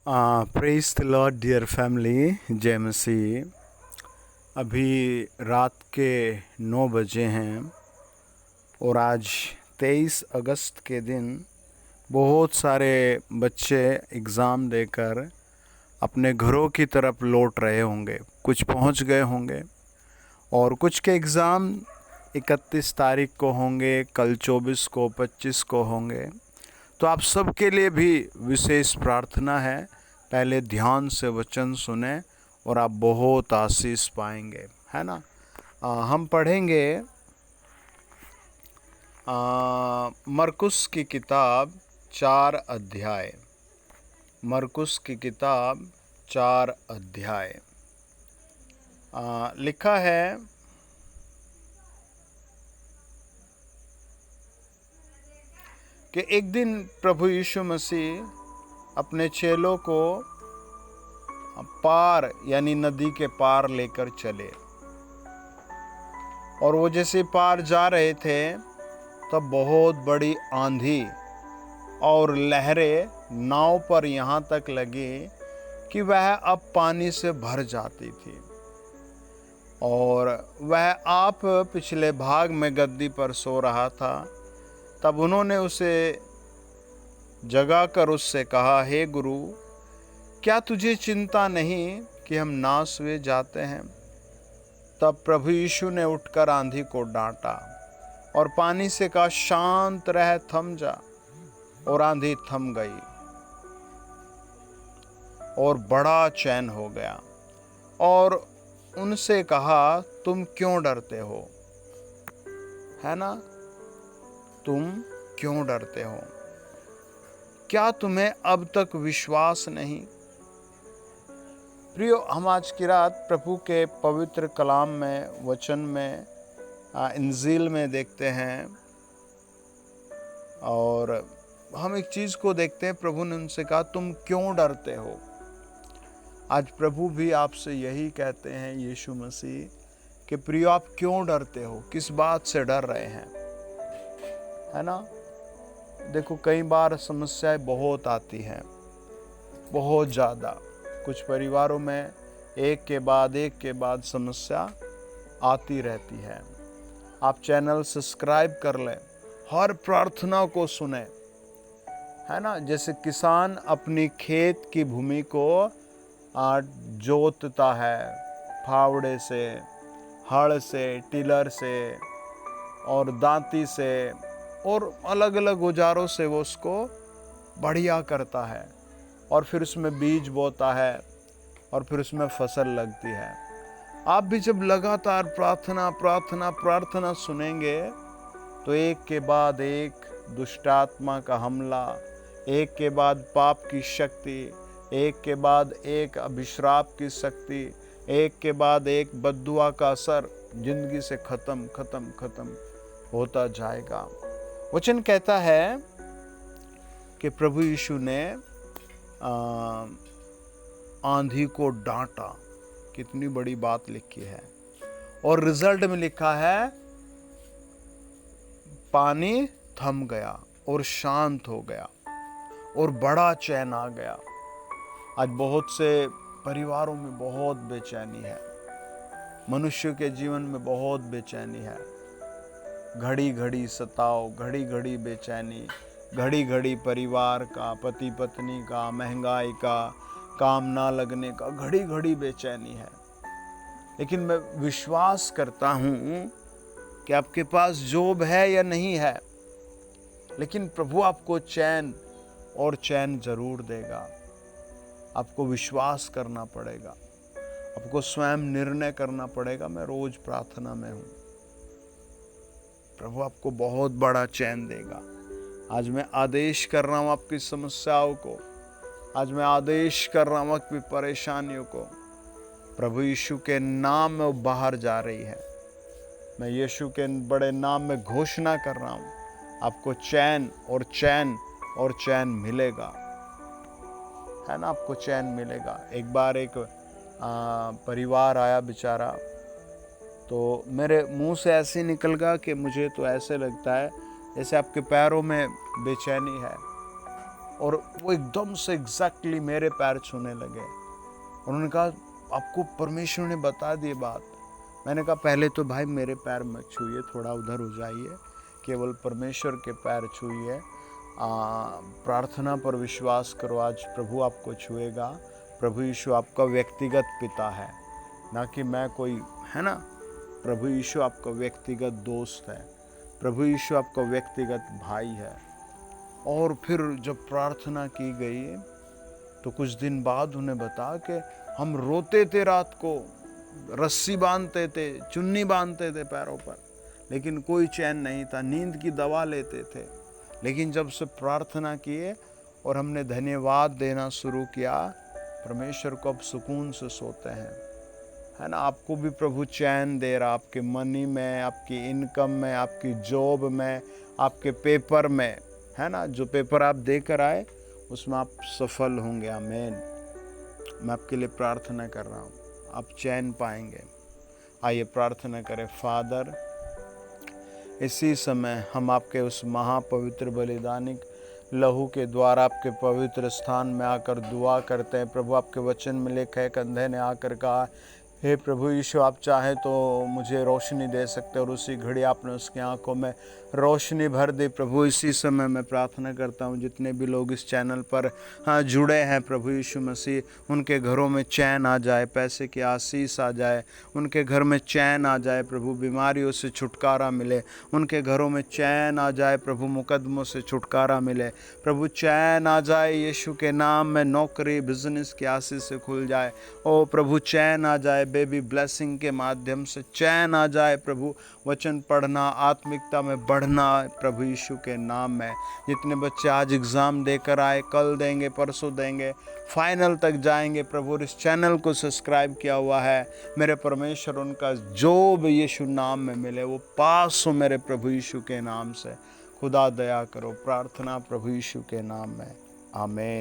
Praise the Lord dear family, जय मसीह। अभी रात के 9 बजे हैं और आज 23 अगस्त के दिन बहुत सारे बच्चे एग्ज़ाम देकर अपने घरों की तरफ लौट रहे होंगे। कुछ पहुंच गए होंगे और कुछ के एग्ज़ाम 31 तारीख को होंगे, कल 24 को, 25 को होंगे। तो आप सबके लिए भी विशेष प्रार्थना है। पहले ध्यान से वचन सुने और आप बहुत आशीष पाएंगे, है ना। हम पढ़ेंगे मरकुस की किताब 4 अध्याय। मरकुस की किताब 4 अध्याय। लिखा है, कि एक दिन प्रभु यीशु मसीह अपने चेलों को पार यानी नदी के पार लेकर चले, और वो जैसे पार जा रहे थे तब बहुत बड़ी आंधी और लहरें नाव पर यहाँ तक लगी कि वह अब पानी से भर जाती थी। और वह आप पिछले भाग में गद्दी पर सो रहा था। तब उन्होंने उसे जगाकर उससे कहा, हे गुरु, क्या तुझे चिंता नहीं कि हम नाश हुए जाते हैं? तब प्रभु यीशु ने उठकर आंधी को डांटा और पानी से कहा, शांत रह, थम जा। और आंधी थम गई और बड़ा चैन हो गया। और उनसे कहा, तुम क्यों डरते हो? है ना, तुम क्यों डरते हो? क्या तुम्हें अब तक विश्वास नहीं? प्रियो, हम आज की रात प्रभु के पवित्र कलाम में, वचन में, इंजील में देखते हैं और हम एक चीज़ को देखते हैं। प्रभु ने उनसे कहा, तुम क्यों डरते हो? आज प्रभु भी आपसे यही कहते हैं, यीशु मसीह, कि प्रियो आप क्यों डरते हो? किस बात से डर रहे हैं? है ना। देखो, कई बार समस्याएं बहुत आती हैं, बहुत ज़्यादा। कुछ परिवारों में एक के बाद समस्या आती रहती है। आप चैनल सब्सक्राइब कर लें, हर प्रार्थना को सुने, है ना। जैसे किसान अपनी खेत की भूमि को जोतता है, फावड़े से, हल से, टिलर से और दांती से और अलग अलग औजारों से वो उसको बढ़िया करता है, और फिर उसमें बीज बोता है और फिर उसमें फसल लगती है। आप भी जब लगातार प्रार्थना प्रार्थना प्रार्थना सुनेंगे तो एक के बाद एक दुष्ट आत्मा का हमला, एक के बाद पाप की शक्ति, एक के बाद एक अभिश्राप की शक्ति, एक के बाद एक बद्दुआ का असर जिंदगी से खत्म खत्म खत्म होता जाएगा। वचन कहता है कि प्रभु यीशु ने आंधी को डांटा। कितनी बड़ी बात लिखी है। और रिजल्ट में लिखा है, पानी थम गया और शांत हो गया और बड़ा चैन आ गया। आज बहुत से परिवारों में बहुत बेचैनी है, मनुष्य के जीवन में बहुत बेचैनी है। घड़ी घड़ी सताव, घड़ी घड़ी बेचैनी, घड़ी घड़ी परिवार का, पति पत्नी का, महंगाई का, काम ना लगने का, घड़ी घड़ी बेचैनी है। लेकिन मैं विश्वास करता हूँ कि आपके पास जॉब है या नहीं है, लेकिन प्रभु आपको चैन और चैन जरूर देगा। आपको विश्वास करना पड़ेगा, आपको स्वयं निर्णय करना पड़ेगा। मैं रोज प्रार्थना में हूँ, प्रभु आपको बहुत बड़ा चैन देगा। आज मैं आदेश कर रहा हूँ आपकी समस्याओं को, आज मैं आदेश कर रहा हूँ आपकी परेशानियों को। प्रभु यीशु के नाम में वो बाहर जा रही है। मैं यीशु के बड़े नाम में घोषणा कर रहा हूँ, आपको चैन और चैन और चैन मिलेगा, है ना। आपको चैन मिलेगा। एक बार एक परिवार आया बेचारा, तो मेरे मुंह से ऐसे निकल गया कि मुझे तो ऐसे लगता है जैसे आपके पैरों में बेचैनी है। और वो एकदम से एग्जैक्टली मेरे पैर छूने लगे। उन्होंने कहा आपको परमेश्वर ने बता दी बात। मैंने कहा पहले तो भाई मेरे पैर मत छूइए, थोड़ा उधर हो जाइए, केवल परमेश्वर के पैर छूइए, प्रार्थना पर विश्वास करो, आज प्रभु आपको छुएगा। प्रभु यीशु आपका व्यक्तिगत पिता है, ना कि मैं कोई, है ना। प्रभु यीशु आपका व्यक्तिगत दोस्त है, प्रभु यीशु आपका व्यक्तिगत भाई है। और फिर जब प्रार्थना की गई तो कुछ दिन बाद उन्हें बता कि हम रोते थे, रात को रस्सी बांधते थे, चुन्नी बांधते थे पैरों पर, लेकिन कोई चैन नहीं था, नींद की दवा लेते थे। लेकिन जब से प्रार्थना किए और हमने धन्यवाद देना शुरू किया, परमेश्वर को अब सुकून से सोते हैं, है ना। आपको भी प्रभु चैन दे रहा, आपके मनी में, आपकी इनकम में, आपकी जॉब में, आपके पेपर में, है ना। जो पेपर आप देकर आए उसमें आप सफल होंगे। आमीन। मैं आपके लिए प्रार्थना कर रहा हूँ, आप चैन पाएंगे। आइए प्रार्थना करें। फादर, इसी समय हम आपके उस महापवित्र बलिदानिक लहू के द्वारा आपके पवित्र स्थान में आकर दुआ करते हैं। प्रभु आपके वचन में लिखा है, कंधे ने आकर कहा, हे प्रभु यीशु, आप चाहे तो मुझे रोशनी दे सकते, और उसी घड़ी आपने उसकी आंखों में रोशनी भर दी। प्रभु इसी समय मैं प्रार्थना करता हूँ जितने भी लोग इस चैनल पर जुड़े हैं, प्रभु यीशु मसीह, उनके घरों में चैन आ जाए, पैसे की आशीष आ जाए, उनके घर में चैन आ जाए। प्रभु बीमारियों से छुटकारा मिले, उनके घरों में चैन आ जाए। प्रभु मुकदमों से छुटकारा मिले, प्रभु चैन आ जाए। यीशु के नाम में नौकरी, बिजनेस की आशीष से खुल जाए। ओ प्रभु चैन आ जाए, बेबी ब्लेसिंग के माध्यम से चैन आ जाए। प्रभु वचन पढ़ना, आत्मिकता में बढ़ना, प्रभु यीशु के नाम में। जितने बच्चे आज एग्ज़ाम देकर आए, कल देंगे, परसों देंगे, फाइनल तक जाएंगे, प्रभु इस चैनल को सब्सक्राइब किया हुआ है, मेरे परमेश्वर, उनका जो भी यीशु नाम में मिले वो पास हो मेरे प्रभु यीशु के नाम से। खुदा दया करो। प्रार्थना प्रभु यीशु के नाम में। आमीन।